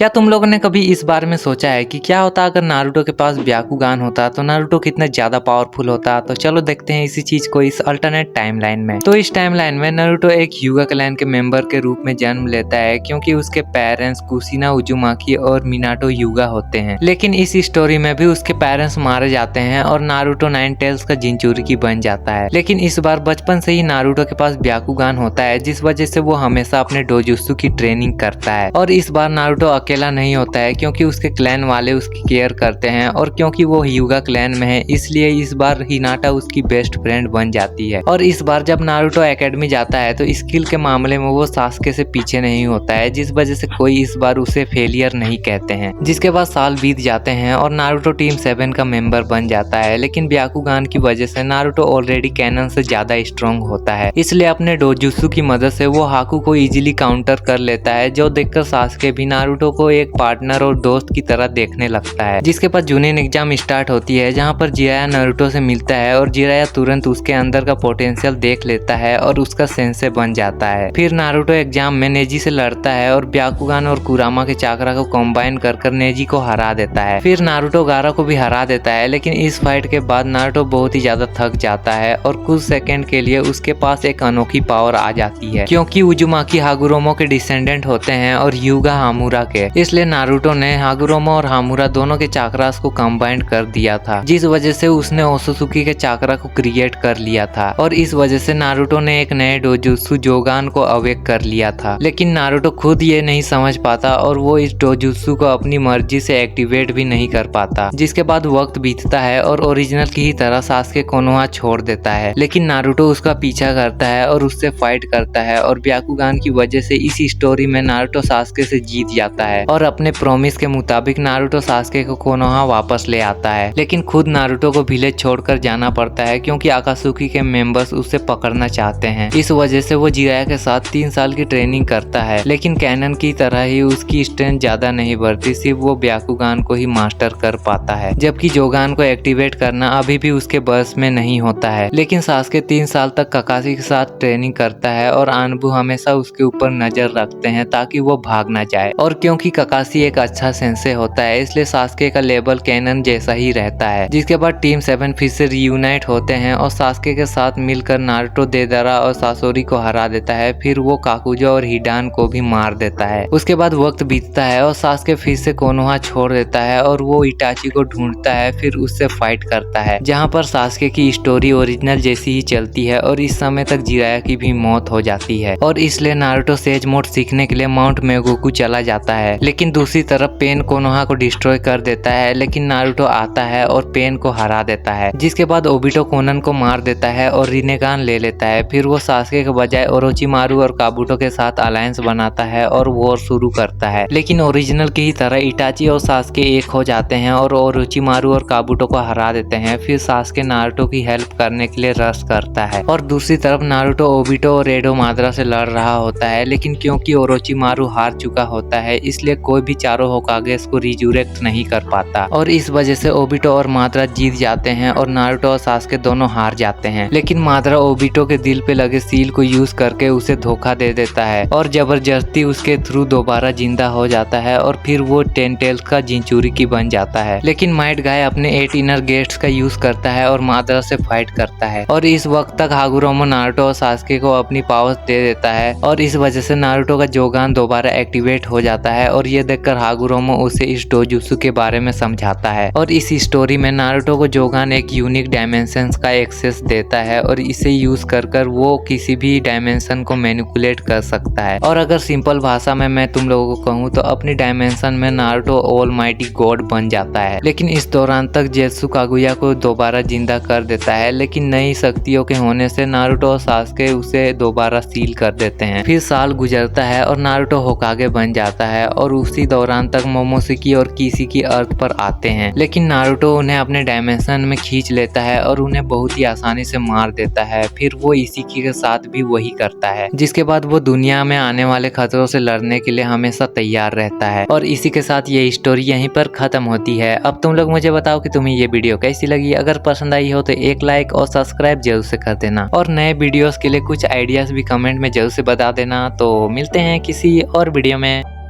क्या तुम लोगों ने कभी इस बारे में सोचा है कि क्या होता अगर नारुतो के पास ब्याकुगान होता तो नारुतो कितना ज्यादा पावरफुल होता। तो चलो देखते हैं इसी चीज को इस अल्टरनेट टाइमलाइन में। तो इस टाइमलाइन में नारुतो एक ह्यूगा क्लैन के मेंबर के रूप में जन्म लेता है क्योंकि उसके पेरेंट्स कुशिना उजुमाकी और मिनाटो ह्यूगा होते हैं। लेकिन इस स्टोरी में भी उसके पेरेंट्स मारे जाते हैं और नारुतो नाइन टेल्स का जिंचुरिकी बन जाता है। लेकिन इस बार बचपन से ही नारुतो के पास ब्याकुगान होता है जिस वजह से वो हमेशा अपने डोजुत्सु की ट्रेनिंग करता है। और इस बार नारुतो अकेला नहीं होता है क्योंकि उसके क्लैन वाले उसकी केयर करते हैं और क्योंकि वो ह्यूगा क्लैन में है इसलिए इस बार हिनाटा उसकी बेस्ट फ्रेंड बन जाती है। और इस बार जब नारुतो एकेडमी जाता है तो स्किल के मामले में वो सास्के से पीछे नहीं होता है जिस वजह से कोई इस बार उसे फेलियर नहीं कहते हैं। जिसके बाद साल बीत जाते हैं और नारुतो टीम 7 का मेंबर बन जाता है। लेकिन ब्याकुगान की वजह से नारुतो ऑलरेडी कैनन से ज्यादा स्ट्रॉन्ग होता है इसलिए अपने डोजुत्सु की मदद से वो हाकू को इजीली काउंटर कर लेता है जो देखकर सास्के भी नारुतो को एक पार्टनर और दोस्त की तरह देखने लगता है। जिसके बाद जूनिन एग्जाम स्टार्ट होती है जहाँ पर जिराया नारुतो से मिलता है और जिराया तुरंत उसके अंदर का पोटेंशियल देख लेता है और उसका सेंसे बन जाता है। फिर नारुतो एग्जाम में नेजी से लड़ता है और ब्याकुगान और कुरामा के चाकरा को कंबाइन कर नेजी को हरा देता है। फिर नारुतो गारा को भी हरा देता है। लेकिन इस फाइट के बाद नारुतो बहुत ही ज्यादा थक जाता है और कुछ सेकंड के लिए उसके पास एक अनोखी पावर आ जाती है क्योंकि उजुमाकी हागुरोमो के डिसेंडेंट होते हैं और ह्यूगा हामुरा के। इसलिए नारुतो ने हागुरोमो और हामुरा दोनों के चाकरास को कंबाइन कर दिया था जिस वजह से उसने ओसुसुकी के चाकरा को क्रिएट कर लिया था। और इस वजह से नारुतो ने एक नए डोजुत्सु जोगान को अवेक कर लिया था। लेकिन नारुतो खुद ये नहीं समझ पाता और वो इस डोजुत्सु को अपनी मर्जी से एक्टिवेट भी नहीं कर पाता। जिसके बाद वक्त बीतता है और ओरिजिनल की ही तरह सास्के कोनोहा छोड़ देता है। लेकिन नारुतो उसका पीछा करता है और उससे फाइट करता है और ब्याकुगान की वजह से इस स्टोरी में नारुतो सास्के से जीत जाता है और अपने प्रॉमिस के मुताबिक नारुतो सास्के को कोनोहा वापस ले आता है। लेकिन खुद नारुतो को विलेज छोड़कर जाना पड़ता है क्योंकि आकासुकी के मेंबर्स उसे पकड़ना चाहते हैं। इस वजह से वो जिराया के साथ 3 साल की ट्रेनिंग करता है। लेकिन कैनन की तरह ही उसकी स्ट्रेंथ ज्यादा नहीं बढ़ती, सिर्फ वो ब्याकुगान को ही मास्टर कर पाता है जबकि जोगान को एक्टिवेट करना अभी भी उसके बस में नहीं होता है। लेकिन सास्के 3 साल तक ककाशी के साथ ट्रेनिंग करता है और आनबू हमेशा उसके ऊपर नजर रखते हैं ताकि वो भाग ना जाए। और क्योंकि ककाशी एक अच्छा सेंसे होता है इसलिए सास्के का लेवल कैनन जैसा ही रहता है। जिसके बाद टीम 7 फिर से रियूनाइट होते हैं और सास्के के साथ मिलकर नारुतो देदारा और सासोरी को हरा देता है। फिर वो काकुजो और हिडान को भी मार देता है। उसके बाद वक्त बीतता है और सास्के फिर से कोनोहा छोड़ देता है और वो इटाची को ढूंढता है फिर उससे फाइट करता है जहाँ पर सास्के की स्टोरी ओरिजिनल जैसी ही चलती है और इस समय तक जिराया की भी मौत हो जाती है। और इसलिए नारुतो सेज मोड सीखने के लिए माउंट मेगोकू चला जाता है। लेकिन दूसरी तरफ पेन कोनोहा को डिस्ट्रॉय कर देता है। लेकिन नारुतो आता है और पेन को हरा देता है। जिसके बाद ओबिटो कोनन को मार देता है और रिनेगान ले लेता है। फिर वो सास्के के बजाय ओरोचिमारू और काबुटो के साथ अलायंस बनाता है और वॉर शुरू करता है। लेकिन ओरिजिनल की ही तरह इटाची और सास्के एक हो जाते हैं और ओरोचिमारू और काबुटो को हरा देते हैं। फिर सास्के नारुतो की हेल्प करने के लिए रश करता है और दूसरी तरफ नारुतो ओबिटो और एडो माद्रा से लड़ रहा होता है। लेकिन क्योंकि ओरोचिमारू हार चुका होता है इसलिए कोई भी चारों होकागेस को रिजुरेक्ट नहीं कर पाता और इस वजह से ओबिटो और माद्रा जीत जाते हैं और नारुतो और सास्के दोनों हार जाते हैं। लेकिन माद्रा ओबिटो के दिल पे लगे सील को यूज करके उसे धोखा दे देता है और जबरदस्ती उसके थ्रू दोबारा जिंदा हो जाता है और फिर वो 10 टेल्स का जिंचुरिकी बन जाता है। लेकिन माइट गाय अपने 8 इनर गेट्स का यूज करता है और माद्रा से फाइट करता है और इस वक्त तक हागुरोमो नारुतो और सास्के को अपनी पावर्स दे देता है और इस वजह से नारुतो का जोगान दोबारा एक्टिवेट हो जाता है और ये देखकर हागुरोमो उसे इस डोजुत्सु के बारे में समझाता है। और इस स्टोरी में नारुतो को जोगान एक यूनिक डायमेंशन का एक्सेस देता है और इसे यूज कर वो किसी भी डायमेंशन को मैनिपुलेट कर सकता है। और अगर सिंपल भाषा में मैं तुम लोगों को कहूँ तो अपनी डायमेंशन में नारुतो ऑलमाइटी गॉड बन जाता है। लेकिन इस दौरान तक जेत्सु कागुया को दोबारा जिंदा कर देता है। लेकिन नई शक्तियों के होने से नारुतो और सास्के उसे दोबारा सील कर देते हैं। फिर साल गुजरता है और नारुतो होकागे बन जाता है और उसी दौरान तक मोमोशिकी और किशिकी अर्थ पर आते हैं। लेकिन नारुतो उन्हें अपने डायमेंशन में खींच लेता है और उन्हें बहुत ही आसानी से मार देता है। फिर वो इशिकी के साथ भी वही करता है जिसके बाद वो दुनिया में आने वाले खतरों से लड़ने के लिए हमेशा तैयार रहता है। और इसी के साथ ये स्टोरी यहीं पर खत्म होती है। अब तुम लोग मुझे बताओ कि तुम्हें ये वीडियो कैसी लगी। अगर पसंद आई हो तो एक लाइक और सब्सक्राइब जरूर से कर देना और नए वीडियोस के लिए कुछ आइडियाज भी कमेंट में जरूर से बता देना। तो मिलते हैं किसी और वीडियो में।